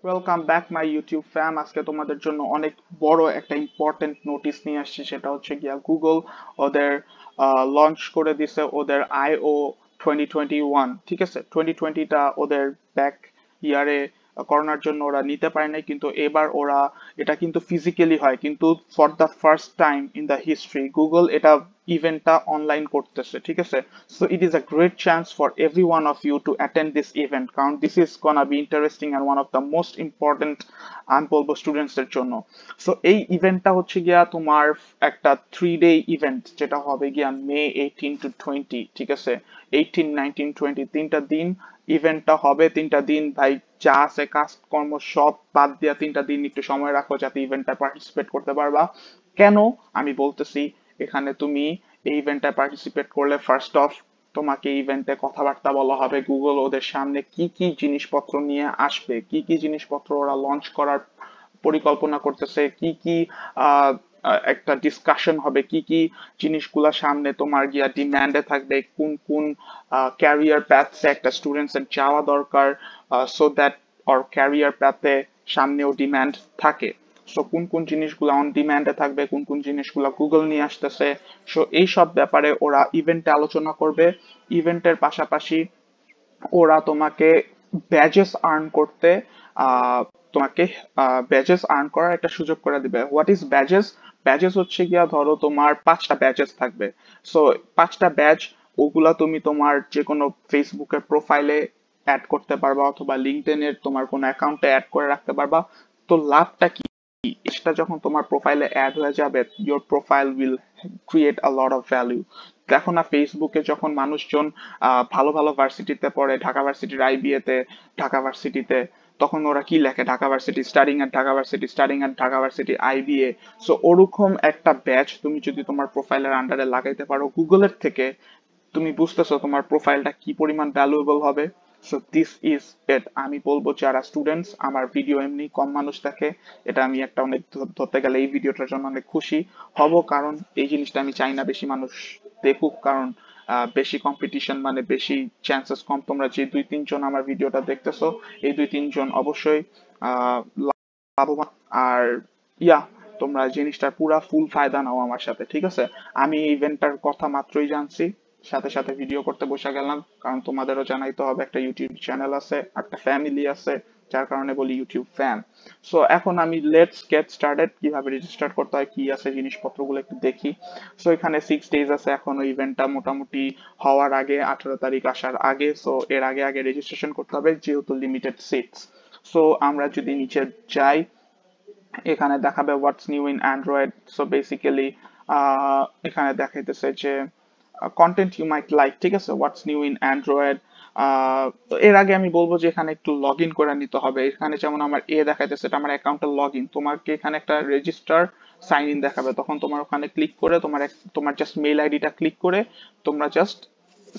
Welcome back my YouTube fam. আজকে তোমাদের জন্য অনেক বড় একটা ইম্পর্টেন্ট নোটিশ নিয়ে আসছি। সেটা হচ্ছে গিয়া গুগল ওদের লঞ্চ করে দিছে ওদের আইও 2021। ঠিক আছে, 2020টা ওদের ব্যাক ইয়ারে করোনার জন্য ওরা নিতে পারে নাই, কিন্তু এবার ওরা এটা কিন্তু ফিজিক্যালি হয়, কিন্তু for the first time in the history Google এটা ইভেন্টটা অনলাইন করতেছে। ঠিক আছে, so it is a great chance for every one of you to attend this event, কারণ this is gonna be interesting and one of the most important আমি বলবো স্টুডেন্টসদের জন্য। So এই ইভেন্টটা হচ্ছে গিয়া তোমার একটা 3 ডে ইভেন্ট, যেটা হবে গিয়া May 18 to 20। ঠিক আছে, 18, 19, 20 তিনটা দিন ইভেন্টটা হবে। তিনটা দিন ভাই, যা আছে কাজকর্ম সব বাদ দিয়া তিনটা দিন একটু সময় রাখো যাতে ইভেন্টটা পার্টিসিপেট করতে পারবা। কেন আমি বলতেছি, এখানে তুমি এই ইভেন্টে পার্টিসিপেট করলে ফার্স্ট অফ তোমাকে ইভেন্টে কথাবার্তা বলা হবে। গুগল ওদের সামনে কি কি জিনিসপত্র নিয়ে আসবে, কি কি জিনিসপত্র ওরা লঞ্চ করার পরিকল্পনা করতেছে, কি কি আহ একটা ডিসকাশন হবে, কি কি জিনিসগুলা সামনে তোমার গিয়া ডিমান্ডে থাকবে, কোন কোন ক্যারিয়ার প্যাথে একটা স্টুডেন্টস এর যাওয়া দরকার, সো দ্যাট ওর ক্যারিয়ার প্যাথে সামনেও ডিমান্ড থাকে। সো কোন কোন জিনিসগুলো অন ডিমান্ডে থাকবে, কোন কোন জিনিসগুলো গুগল নিয়ে আসতেছে, সো এই সব ব্যাপারে ওরা ইভেন্টে আলোচনা করবে। ইভেন্টের পাশাপাশি ওরা তোমাকে ব্যাজেস আর্ন করতে আহ, তোমাকে ব্যাজেস আর্ন করার একটা সুযোগ করে দিবে। What is badges? ব্যাজেস হচ্ছে গিয়া, ধরো তোমার 5টা ব্যাজেস থাকবে। সো 5টা ব্যাজ, ওগুলা তুমি তোমার যে কোনো ফেসবুকের প্রোফাইলে অ্যাড করতে পারবা, অথবা লিঙ্কডইন এর তোমার কোনো অ্যাকাউন্টে অ্যাড করে রাখতে পারবা। তো লাভটা কি? এটা যখন তোমার প্রোফাইলে অ্যাড হয়ে যাবে, your profile will create a lot of value. দেখো না, ফেসবুকে যখন মানুষজন ভালো ভালো ভার্সিটিতে পড়ে, ঢাকা ভার্সিটির আইবিএ তে, ঢাকা ভার্সিটিতে, তখন ওরা কি লেখে? ঢাকা ভার্সিটি স্টাডিং এট ঢাকা ভার্সিটি, স্টাডিং এট ঢাকা ভার্সিটি আইবিএ। সো ওরকম একটা ব্যাচ তুমি যদি তোমার প্রোফাইলের আন্ডারে লাগাইতে পারো গুগলের থেকে, তুমি বুঝতেছো তোমার প্রোফাইলটা কি পরিমাণ ভ্যালুয়েবল হবে। So this is it. আমি বলবো যারা স্টুডেন্টস, আমার ভিডিও এমনি কম মানুষ দেখে, এটা আমি একটা অনেক ধরতে গেলে এই ভিডিওটার জন্য অনেক খুশি হব, কারণ এই জিনিসটা আমি চাই না বেশি মানুষ দেখুক, কারণ বেশি কম্পিটিশন মানে বেশি চান্সেস কম। তোমরা যে 2-3 জন আমার ভিডিওটা দেখতেছো, এই 2-3 জন অবশ্যই আহ লাভবান। আর ইয়া, তোমরা জিনিসটার পুরা ফুল ফায়দা নাও আমার সাথে। ঠিক আছে, আমি ইভেন্টটার কথা মাত্রই জানছি, সাথে সাথে ভিডিও করতে বসে গেলাম, কারণ তোমাদেরও জানাইতে হবে একটা ইউটিউব চ্যানেল আছে, একটা ফ্যামিলি আছে, যার কারণে বলি ইউটিউব ফ্যান। সো এখন আমি লেটস গেট স্টার্টেড। কিভাবে রেজিস্টার করতে হয়, কি আছে জিনিসপত্রগুলো একটু দেখি। সো এখানে 6 ডেজ আছে এখনো ইভেন্টটা মোটামুটি হওয়ার আগে, 18 তারিখ আসার আগে। সো এর আগে আগে রেজিস্ট্রেশন করতে হবে, যেহেতু লিমিটেড সিটস। সো আমরা যদি নিচে যাই, এখানে দেখাবে what's new in Android. So basically এখানে দেখাইতেছে যে কন্টেন্ট ইউ মাইট লাইক। ঠিক আছে, হোয়াটস নিউ ইন অ্যান্ড্রয়েড। তো এর আগে আমি বলবো যে এখানে একটু লগ ইন করে নিতে হবে। এখানে যেমন আমার দেখাইতেছে, এটা আমার অ্যাকাউন্টের লগ ইন। তোমাকে এখানে একটা রেজিস্টার সাইন ইন দেখাবে, তখন তোমার ওখানে ক্লিক করে তোমার জাস্ট মেইল আইডিটা ক্লিক করে তোমরা জাস্ট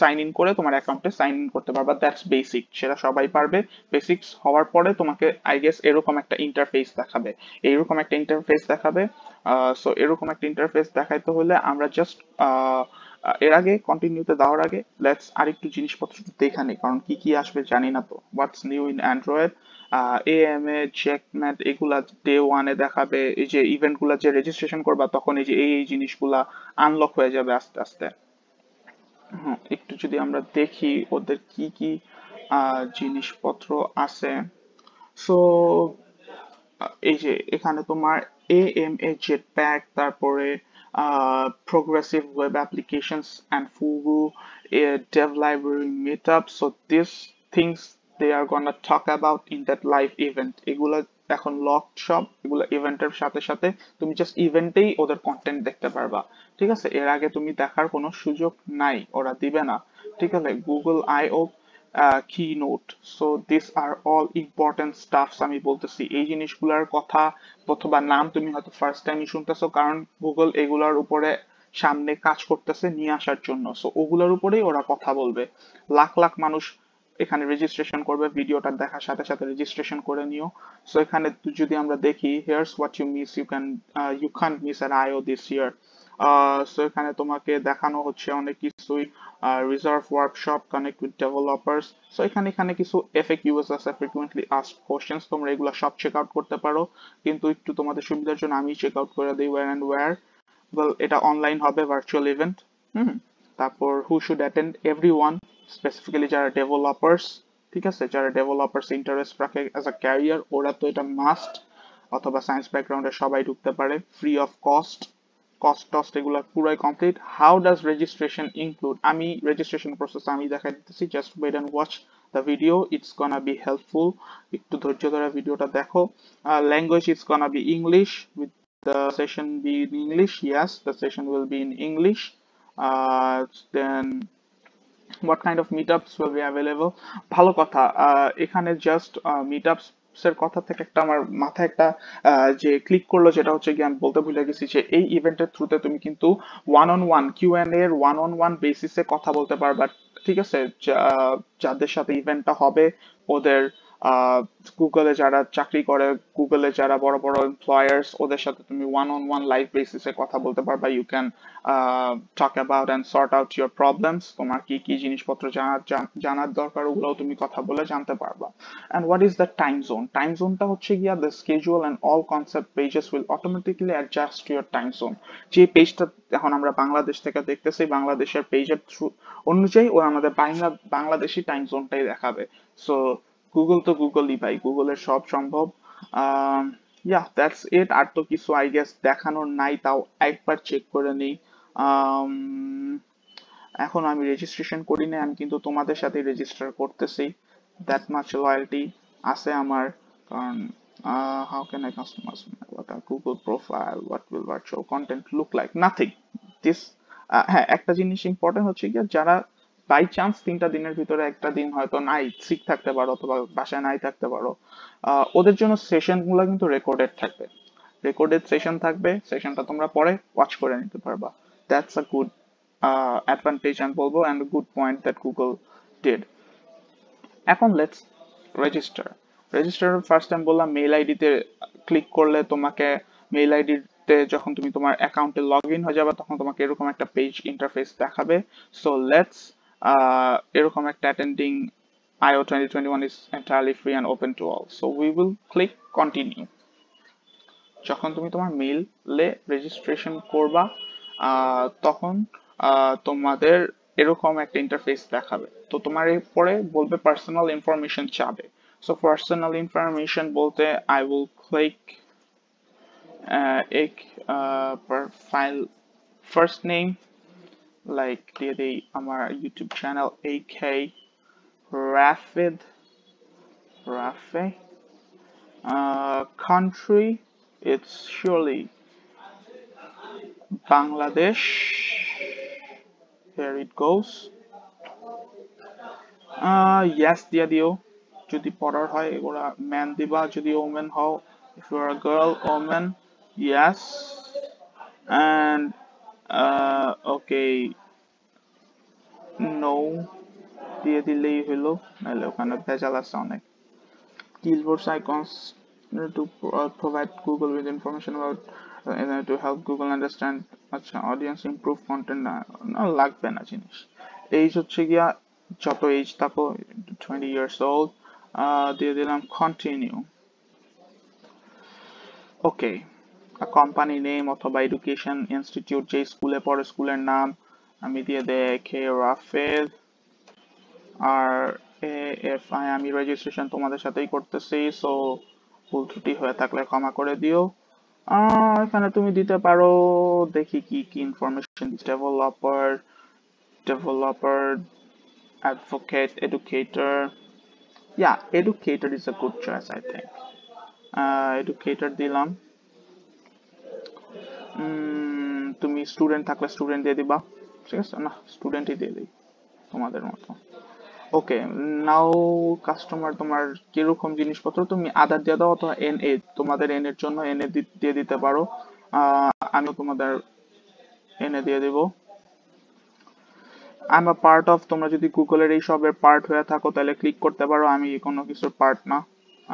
সাইন ইন করে তোমার অ্যাকাউন্টে সাইন ইন করতে পারবা। দ্যাটস বেসিক, সেটা সবাই পারবে। বেসিক্স হওয়ার পরে তোমাকে আই গেস এরকম একটা ইন্টারফেস দেখাবে, এইরকম একটা ইন্টারফেস দেখাবে। সো এরকম একটা ইন্টারফেস দেখাইতে হলে আমরা জাস্ট এর আগে কন্টিনিউতে দেওয়ার আগে লেটস আরেকটু জিনিসপত্র দেখে নিই, কারণ কি কি আসবে জানি না। তো what's new in Android, AMA checkmate, এগুলা ডে 1-এ দেখাবে। এই যে ইভেন্ট গুলা যে রেজিস্ট্রেশন করবা, তখন এই যে এই জিনিসগুলা আনলক হয়ে যাবে আস্তে আস্তে। হ্যাঁ, একটু যদি আমরা দেখি ওদের কি কি জিনিসপত্র আছে। সো এই যে এখানে তোমার এএমএ জেটপ্যাক, তারপরে progressive web applications and Fugu, a dev library meetup. So these things they are gonna talk about in that live event. এগুলা এখন লক সব, এগুলো ইভেন্টের সাথে সাথে তুমি জাস্ট ইভেন্টেই ওদের কন্টেন্ট দেখতে পারবা। ঠিক আছে, এর আগে তুমি দেখার কোনো সুযোগ নাই, ওরা দিবে না। ঠিক আছে, Google IO keynote. So these are all important stuffs। আমি বলতেছি এই জিনিসগুলোর কথা, অথবা নাম তুমি হয়তো ফার্স্ট টাইমই শুনতেছো, কারণ গুগল এগুলোর উপরে সামনে কাজ করতেছে নিয়ে আসার জন্য। সো ওগুলোর উপরেই ওরা কথা বলবে। লাখ লাখ মানুষ এখানে রেজিস্ট্রেশন করবে, ভিডিওটা দেখার সাথে সাথে রেজিস্ট্রেশন করে নিও। সো এখানে যদি আমরা দেখি, here's what you miss, you can't miss an IO this year. So এখানে তোমাকে দেখানো হচ্ছে অনেক কিছুই, reserve workshop, connect with developers. So এখানে কিছু এফএকিউএস আছে, ফ্রিকুয়েন্টলি আস্কড কোশ্চেন্স, তোমরা এগুলো সব চেক আউট করতে পারো, কিন্তু একটু তোমাদের সুবিধার জন্য আমি চেক আউট করে দিই ওয়্যার অ্যান্ড ওয়্যার। ওয়েল, এটা অনলাইন হবে, ভার্চুয়াল ইভেন্ট। হুম। তারপর হু শুড অ্যাটেন্ড, এভরিওয়ান, স্পেসিফিক্যালি যারা ডেভেলপার্স, ঠিক আছে, যারা ডেভেলপার্স ইন্টারেস্ট রাখে অ্যাজ আ ক্যারিয়ার, ওরা তো এটা মাস্ট, অথবা সায়েন্স ব্যাকগ্রাউন্ডে সবাই ঢুকতে পারে, ফ্রি অফ কস্ট। কস্ট টস্ট এগুলো পুরাই complete. How does registration include, আমি রেজিস্ট্রেশন প্রসেস আমি দেখাই দিতেছি, just wait and watch the video, it's gonna be helpful. একটু ধৈর্য ধরে ভিডিওটা দেখো। Language it's gonna be English, with the session be in English? Yes, the session will be in English. Then what kind of meetups will be available? ভালো কথা, এখানে just মিটআপস এর কথা থেকে একটা আমার মাথায় একটা যে ক্লিক করলো, যেটা হচ্ছে কি আমি বলতে ভুলে গেছি, যে এই ইভেন্টের থ্রুতে তুমি কিন্তু ওয়ান অন ওয়ান কিউএনএ এর ওয়ান অন ওয়ান বেসিসে কথা বলতে পারবা, ঠিক আছে, যাদের সাথে ইভেন্টটা হবে ওদের গুগলে যারা চাকরি করে, গুগলে যারা বড় বড় এমপ্লয়ার্স, ওদের সাথে তুমি ওয়ান অন ওয়ান লাইভ বেসিসে কথা বলতে পারবা। You can talk about and sort out your problems, তোমার কি কি জিনিসপত্র জানার দরকার, ওগুলোও তুমি কথা বলে জানতে পারবা। And what is the time zone? Time জোনটা হচ্ছে গিয়া the schedule and all concept pages will automatically adjust to your time zone. যে পেজটা এখন আমরা বাংলাদেশ থেকে দেখতেছি, বাংলাদেশের পেজের থ্রু অনুযায়ী ও আমাদের বাংলাদেশি টাইম জোনটাই দেখাবে। সো গুগল তো গুগলই ভাই, গুগলের সব সম্ভব। ইয়া, দ্যাটস ইট। আর তো কিছু আই গেস দেখানোর নাই, তাও একবার চেক করে নিই। um, এখন আমি রেজিস্ট্রেশন করি না, আমি কিন্তু তোমাদের সাথে রেজিস্টার করতেছি, দ্যাট মাচ লয়্যালটি আছে আমার। কারণ how can I customize what a Google profile, what will virtual content look like, nothing this। হ্যাঁ, একটা জিনিস ইম্পর্টেন্ট হচ্ছে কি, যারা বাই চান্স 3টা দিনের ভিতরে একটা দিন হয়তো নাই সিক থাকতে পারো, অথবা বাসায় নাই থাকতে পারো, ওদের জন্য সেশন গুলো কিন্তু রেকর্ডেড থাকবে, রেকর্ডেড সেশন থাকবে, সেশনটা তোমরা পরে ওয়াচ করে নিতে পারবা। দ্যাটস আ গুড অ্যাডভান্টেজ আমি বলবো, and good point that Google did. এখন let's register. Register first time বললাম মেইল আইডিতে ক্লিক করলে তোমাকে, মেইল আইডিতে যখন তুমি তোমার অ্যাকাউন্টে লগ ইন হয়ে যাবে, তখন তোমাকে এরকম একটা পেজ ইন্টারফেস দেখাবে। সো লেটস, এরকম একটা attending IO 2021 is entirely free and open to all. So we will click continue. যখন তুমি তোমার মেইলে রেজিস্ট্রেশন করবা, তখন তোমাদের এরকম একটা ইন্টারফেস দেখাবে। তো তোমার এরপরে বলবে পার্সোনাল ইনফরমেশন চাবে। সো পার্সোনাল ইনফরমেশন বলতে আই উইল ক্লিক এক ফাইল ফার্স্ট নেম, লাইক দিয়ে দিই আমার YouTube channel AK Rafi, country it's surely Bangladesh, here it goes. Yes দিয়ে দিও, যদি পড়ার হয় ওরা ম্যান দিবা, যদি ওমেন হও, if you are a girl, woman, yes. And okay, no দিয়ে দিলেই হলো, নাহলে ওখানে ভেজাল আছে অনেক। Keyboards icons to provide Google with information about to help Google understand আচ্ছা audience improve content, না লাগবে না জিনিস। এইজ হচ্ছে গিয়া যত এজ থাকো, 20 years old, দিয়ে দিলাম continue. ওকে, কোম্পানি নেম অথবা এডুকেশন ইনস্টিটিউট, যে স্কুলে পড়ে স্কুলের নাম আমি দিয়ে দেয় কে রাফেল। আর AFI, আমি রেজিস্ট্রেশন তোমাদের সাথেই করতেছি, সো ভুল ত্রুটি হয়ে থাকলে ক্ষমা করে দিও। এখানে তুমি দিতে পারো, দেখি কি কি information, developer, advocate, educator. Yeah, educator is a good choice I think. Educator দিলাম। তুমি স্টুডেন্ট থাকলে স্টুডেন্ট দিয়ে দিবা, ঠিক আছে, না স্টুডেন্টই দিয়ে দিই তোমাদের মতো। ওকে, নাও কাস্টমার, তোমার কিরকম জিনিসপত্র, তুমি আধার দিয়ে দাও, অথবা NA, তোমাদের এন এর জন্য NA দিয়ে দিতে পারো। আমিও তোমাদের NA দিয়ে দিব। I am a part of, তোমরা যদি গুগলের এই সবের পার্ট হয়ে থাকো তাহলে ক্লিক করতে পারো, আমি কোনো কিছুর পার্ট না,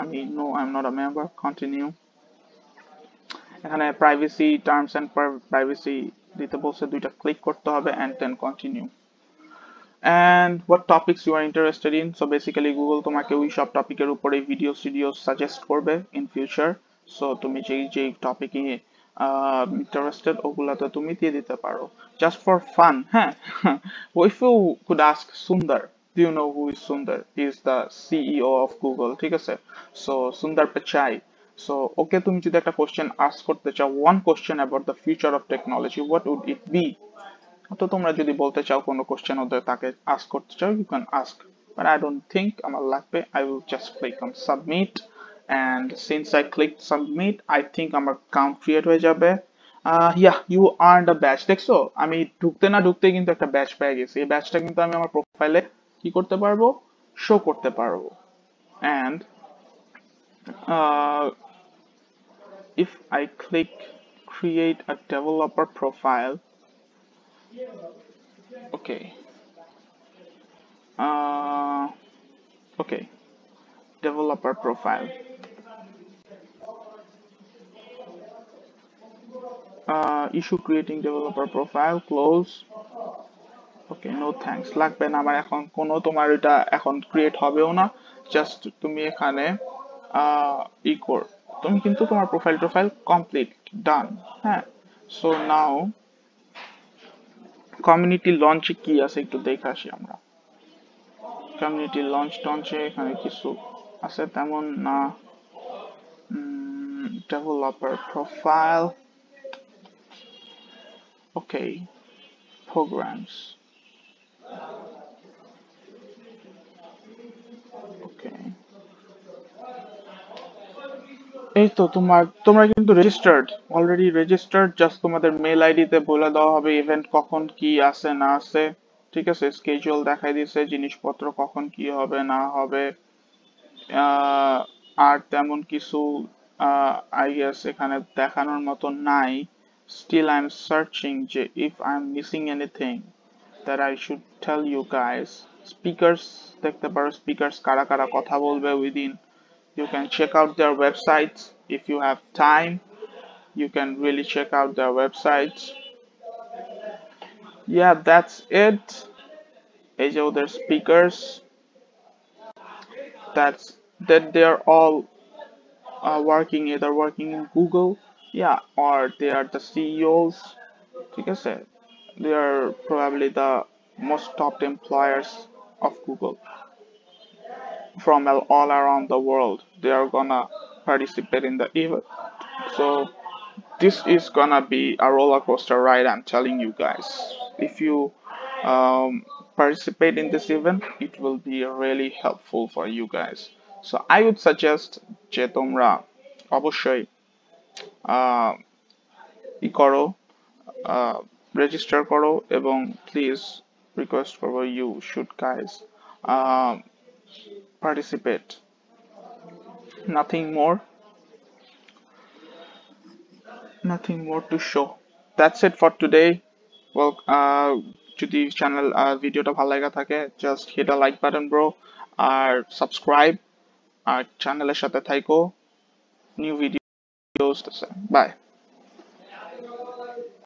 আমি no, I am not a member. Continue. এখানে প্রাইভেসি টার্মস এন্ড প্রাইভেসি দিতে বলছে, দুইটা ক্লিক করতে হবে and then continue. And what topics you are interested in. So basically Google তোমাকে ওই সব টপিকের উপরে ভিডিও সাজেস্ট করবে in future. So তুমি যেই টপিকে interested ওগুলাতে তুমি দিয়ে দিতে পারো, just for fun. হ্যাঁ if you could ask Sundar, do you know who is Sundar? He is the CEO of Google, ঠিক আছে? So Sundar Pichai. So okay, তুমি যদি একটা কোশ্চেন ask করতে চাও, one question about the future of technology, what would it be? তো তোমরা যদি বলতে চাও কোনো কোশ্চেন ওদের তাকে আস্ক করতে চাও, you can ask, but I don't think আমার লাগবে। I will just click on submit, and since I click submit I think আমার কাউন্ট ক্রিয়েট হয়ে যাবে। Yeah, you earned a badge. দেখছো আমি ঢুকতে না ঢুকতে কিন্তু একটা ব্যাচ পেয়ে গেছি। এই ব্যাচটা কিন্তু আমি আমার প্রোফাইলে কি করতে পারবো, শো করতে পারবো। And if I click create a developer profile, okay, uh, okay, developer profile, issue creating developer profile, close. Okay, no thanks, লাগবে না আমার এখন কোনো, তোমার এটা এখন ক্রিয়েট হবেও না। জাস্ট তুমি এখানে তুমি কিন্তু তোমার প্রোফাইল কমপ্লিট ডান। হ্যাঁ, সো নাও কমিউনিটি লঞ্চে কি আছে একটু দেখে আসি আমরা। কমিউনিটি লঞ্চে এখানে কিছু আছে তেমন না। ডেভেলপার প্রোফাইল, ওকে, programs, okay, এই তো তোমরা কিন্তু রেজিস্টার্ড, অলরেডি রেজিস্টার্ড। জাস্ট তোমাদের মেল আইডি তে বলে দেওয়া হবে ইভেন্ট কখন কি আছে না আছে, ঠিক আছে? স্কেজুয়াল দেখাই দিছে, জিনিসপত্র কখন কি হবে না হবে। আর তেমন কিছু আই গেস এখানে দেখানোর মতো নাই। স্টিল আই এম সার্চিং যে if I am missing anything that I should tell you guys. Speakers দেখতে পারো, স্পিকার্স কারা কারা কথা বলবে within. You can check out their websites if you have time. You can really check out their websites. Yeah, that's it. এই যে ওদের speakers, that they are all either working in Google, yeah, or they are the CEOs, ঠিক আছে? They are probably the most top employers of Google from all around the world. They are gonna participate in the event. So this is gonna be a roller coaster ride, I'm telling you guys. If you participate in this event, it will be really helpful for you guys. So I would suggest যে তোমরা অবশ্যই ই করো, register করো, এবং please request করবো, you should guys participate. Nothing more to show. That's it for today. Well, যদি channel ভিডিওটা ভালো লাগা থাকে, জাস্ট হিট আ লাইক বাটন ব্রো, আর সাবস্ক্রাইব, আর চ্যানেলের সাথে থাইকো, নিউ ভিডিওস। বাই।